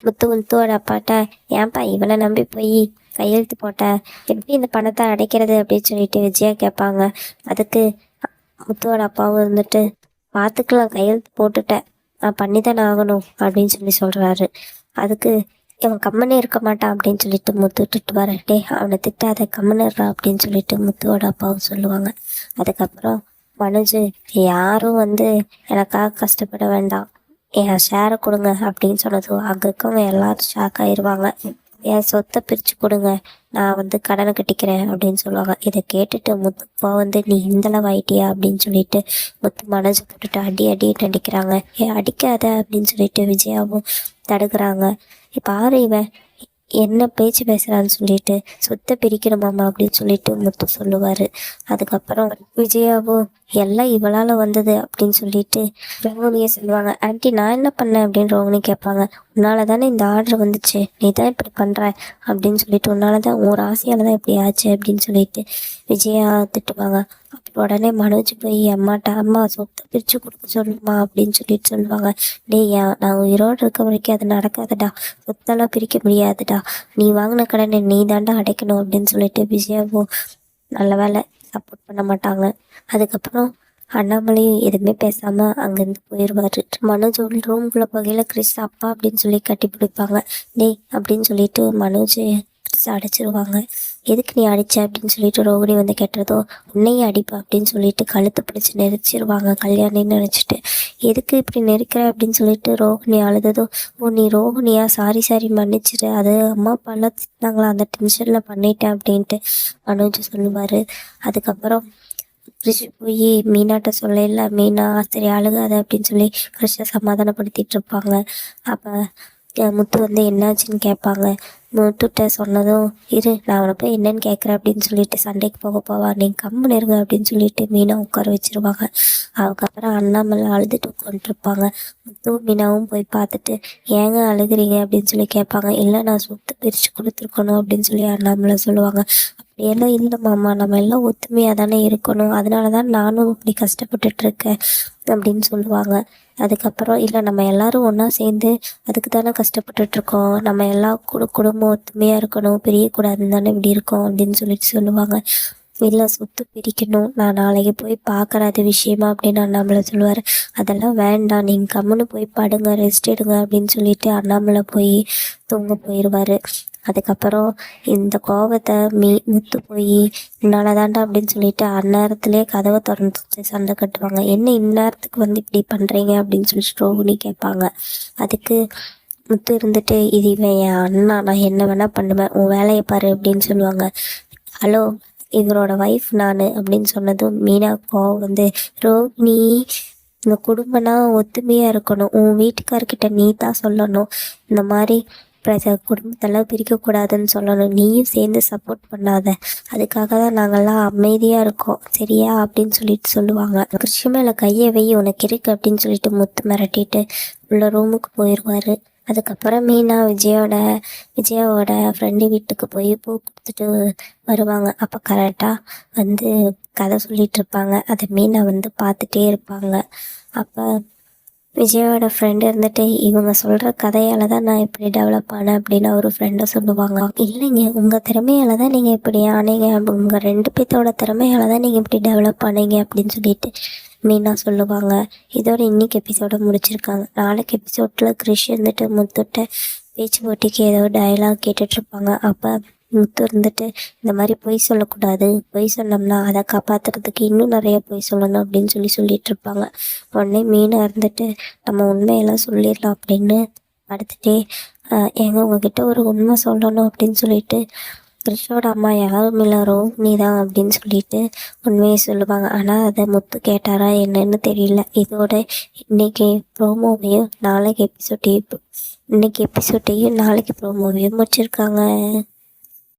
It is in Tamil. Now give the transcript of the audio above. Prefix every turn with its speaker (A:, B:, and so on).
A: முத்துவோட அப்பாட்ட, ஏன்பா இவனை நம்பி போய் கையெழுத்து போட்ட, எப்படி இந்த பணத்தை அடைக்கிறது அப்படின்னு சொல்லிட்டு விஜயா கேட்பாங்க. அதுக்கு முத்துவோட அப்பாவும் இருந்துட்டு, பார்த்துக்கலாம், கையெழுத்து போட்டுட்டேன், நான் பண்ணி தானே ஆகணும் அப்படின்னு சொல்கிறாரு. அதுக்கு இவன் கம்மனே இருக்க மாட்டான் அப்படின்னு சொல்லிட்டு முத்து திட்டுவார். டே அவனை திட்டாத, கம்மனிடுறா அப்படின்னு சொல்லிட்டு முத்துவோட அப்பாவும் சொல்லுவாங்க. அதுக்கப்புறம் மனோஜ், யாரும் எனக்காக கஷ்டப்பட வேண்டாம், என் ஷேரை கொடுங்க அப்படின்னு சொன்னதும் அங்கே இருக்கவங்க எல்லாரும் ஷாக் ஆயிடுவாங்க. என் சொத்தை பிரித்து கொடுங்க, நான் கடனை கட்டிக்கிறேன் அப்படின்னு சொல்லுவாங்க. இதை கேட்டுட்டு முத்துப்பா நீ இந்தளவு ஆயிட்டியா அப்படின்னு சொல்லிட்டு முத்து மனசு போட்டுட்டு அடின்னு அடிக்கிறாங்க. அடிக்காத அப்படின்னு சொல்லிட்டு விஜயாவும் தடுக்கிறாங்க. இப்போ ஆறு இவன் என்ன பேச்சு பேசுகிறான்னு சொல்லிட்டு சொத்தை பிரிக்கணுமாம்மா அப்படின்னு சொல்லிட்டு முத்து சொல்லுவார். அதுக்கப்புறம் விஜயாவும் எல்லாம் இவளால் வந்தது அப்படின்னு சொல்லிட்டு ரோகிணியை சொல்லுவாங்க. ஆண்டி நான் என்ன பண்ணேன் அப்படின்னு ரோகிணி கேட்பாங்க. உன்னால தானே இந்த ஆர்டர் வந்துச்சு, நீ தான் இப்படி பண்ணுற அப்படின்னு சொல்லிட்டு, உன்னால தான் ஒரு ஆசையால் தான் இப்படி ஆச்சு அப்படின்னு சொல்லிட்டு விஜயா திட்டுவாங்க. அப்புறம் உடனே மனோஜ் போய் அம்மா சொத்தை பிரித்து கொடுக்க சொல்லுமா அப்படின்னு சொல்லிட்டு சொல்லுவாங்க. டேய், நான் உயிரோடு இருக்க வரைக்கும் அது நடக்காதுடா, சொத்தெல்லாம் பிரிக்க முடியாதுடா, நீ வாங்கின கடனை நீ தாண்டா அடைக்கணும் அப்படின்னு சொல்லிட்டு விஜயாவும் நல்ல வேலை சப்போர்ட் பண்ண மாட்டாங்க. அதுக்கப்புறம் அண்ணாமலையும் எதுவுமே பேசாமல் அங்கேருந்து போயிடுவார். மனோஜ் ரூம்குள்ளே போகையில் கிறிஸ் அப்பா அப்படின்னு சொல்லி கட்டி பிடிப்பாங்க. டேய் அப்படின்னு சொல்லிட்டு மனோஜ் கிறிஸ் அடைச்சிருவாங்க. எதுக்கு நீ அடிச்ச அப்படின்னு சொல்லிட்டு ரோகிணி கேட்டதோ, உன்னையும் அடிப்பா அப்படின்னு சொல்லிட்டு கழுத்தை பிடிச்சி நெரிச்சிருவாங்க கல்யாணின்னு நினச்சிட்டு. எதுக்கு இப்படி நெருக்கிற அப்படின்னு சொல்லிட்டு ரோகிணி அழுததோ, ஓ நீ ரோகிணியா, சாரி மன்னிச்சிரு, அது அம்மா அப்பாலாம் திட்டினாங்களா, அந்த டென்ஷனில் பண்ணிட்டேன் அப்படின்ட்டு மனோஜ் சொல்லுவார். அதுக்கப்புறம் கிறிஷ் போய் மீனாட்ட சொல்லல, மீனா சரி அழுகாத அப்படின்னு சொல்லி கிறிஷை சமாதானப்படுத்திட்டு இருப்பாங்க. அப்போ முத்து என்னாச்சுன்னு கேட்பாங்க. முத்துட்ட சொன்னதும், இரு நான் அவனை போய் என்னன்னு கேட்குறேன் அப்படின்னு சொல்லிட்டு சண்டைக்கு போவா, நீங்கள் கம்முன்னு இருங்க அப்படின்னு சொல்லிட்டு மீனா உட்கார வச்சிருவாங்க. அதுக்கப்புறம் அண்ணாமலை அழுதுட்டு உட்காந்துருப்பாங்க. முத்து மீனாவும் போய் பார்த்துட்டு, ஏங்க அழுகிறீங்க அப்படின்னு சொல்லி கேட்பாங்க. இல்லை நான் சொத்து பிரித்து கொடுத்துருக்கணும் அப்படின்னு சொல்லி அண்ணாமலை சொல்லுவாங்க. அப்படியெல்லாம் இல்லை மாமா, நம்ம எல்லாம் ஒத்துமையாக தானே இருக்கணும், அதனால தான் நானும் இப்படி கஷ்டப்பட்டுட்ருக்கேன் அப்படின்னு சொல்லுவாங்க. அதுக்கப்புறம் இல்லை நம்ம எல்லாரும் ஒன்றா சேர்ந்து அதுக்கு தானே கஷ்டப்பட்டுட்ருக்கோம், நம்ம எல்லா குடும்பம் ஒத்துமையாக இருக்கணும், பிரியக்கூடாதுன்னு தானே இப்படி இருக்கோம் அப்படின்னு சொல்லிட்டு சொல்லுவாங்க. இல்லை சொத்து பிரிக்கணும், நான் நாளைக்கு போய் பார்க்குற அது விஷயமா அப்படின்னு அண்ணாமலை சொல்லுவார். அதெல்லாம் வேண்டாம், நீங்கள் கம்முன்னு போய் படுங்க, ரெஸ்ட் எடுங்க அப்படின்னு சொல்லிட்டு அண்ணாமலை போய் தூங்க போயிடுவார். அதுக்கப்புறம் இந்த கோவத்தை முத்து போய் உன்னால தாண்டா அப்படின்னு சொல்லிட்டு அந்நேரத்துலேயே கதவை திறந்துட்டு சண்டை கட்டுவாங்க. என்ன இந்நேரத்துக்கு இப்படி பண்ணுறீங்க அப்படின்னு சொல்லிட்டு ரோகிணி கேட்பாங்க. அதுக்கு முத்து இருந்துட்டு, இது இவன் என் அண்ணா, நான் என்ன வேணால் பண்ணுவேன், உன் வேலையை பாரு அப்படின்னு சொல்லுவாங்க. ஹலோ, இவரோட ஒய்ஃப் நான் அப்படின்னு சொன்னதும் மீனா கோவம் ரோகிணி இந்த குடும்பம்னா ஒத்துமையாக இருக்கணும், உன் வீட்டுக்கார்கிட்ட நீ தான் சொல்லணும், இந்த மாதிரி குடும்பத்தெல்லாம் பிரிக்கக்கூடாதுன்னு சொல்லணும், நீயும் சேர்ந்து சப்போர்ட் பண்ணாத, அதுக்காக தான் நாங்கள்லாம் அமைதியாக இருக்கோம் சரியா அப்படின்னு சொல்லிட்டு சொல்லுவாங்க. கிருஷ்ண மேலே கையை வை உனக்கு இருக்கு அப்படின்னு சொல்லிட்டு முத்து மிரட்டிட்டு உள்ள ரூமுக்கு போயிடுவார். அதுக்கப்புறம் மீனா விஜயாவோட ஃப்ரெண்டு வீட்டுக்கு போய் பூ கொடுத்துட்டு வருவாங்க. அப்போ கரெக்டாக கதை சொல்லிகிட்டு இருப்பாங்க. அதை மீனா பார்த்துட்டே இருப்பாங்க. அப்போ விஜயோட ஃப்ரெண்டு இருந்துட்டு, இவங்க சொல்கிற கதையால் தான் நான் இப்படி டெவலப் ஆனேன் அப்படின்னு ஒரு ஃப்ரெண்டை சொல்லுவாங்க. இல்லைங்க, உங்கள் திறமையால் தான் நீங்கள் இப்படி ஆனீங்க, உங்கள் 2 பேர்த்தோட திறமையால் தான் நீங்கள் இப்படி டெவலப் ஆனீங்க அப்படின்னு சொல்லிட்டு மீனா சொல்லுவாங்க. இதோட இன்னைக்கு எபிசோட முடிச்சிருக்காங்க. நாளைக்கு எபிசோடில் கிறிஷ் முத்துட்ட பேச்சு போட்டிக்கு ஏதோ டயலாக் கேட்டுட்ருப்பாங்க. அப்போ முத்து இந்த மாதிரி பொய் சொல்லக்கூடாது, பொய் சொன்னோம்னா அதை காப்பாற்றுறதுக்கு இன்னும் நிறைய பொய் சொல்லணும் அப்படின்னு சொல்லிட்டு இருப்பாங்க. உடனே மீனா நம்ம உண்மையெல்லாம் சொல்லிடலாம் அப்படின்னு படுத்துட்டே, ஏங்க உங்ககிட்ட ஒரு உண்மை சொல்லணும் அப்படின்னு சொல்லிட்டு, கிறிஷோட அம்மா யாரும் இல்லை ரோகிணி தான் அப்படின்னு சொல்லிட்டு உண்மையை சொல்லுவாங்க. ஆனால் அதை முத்து கேட்டாரா என்னன்னு தெரியல. இதோட இன்னைக்கு ப்ரோமோவையும் நாளைக்கு எபிசோட்டையும் ப்ரோமோவையும் முடிச்சிருக்காங்க.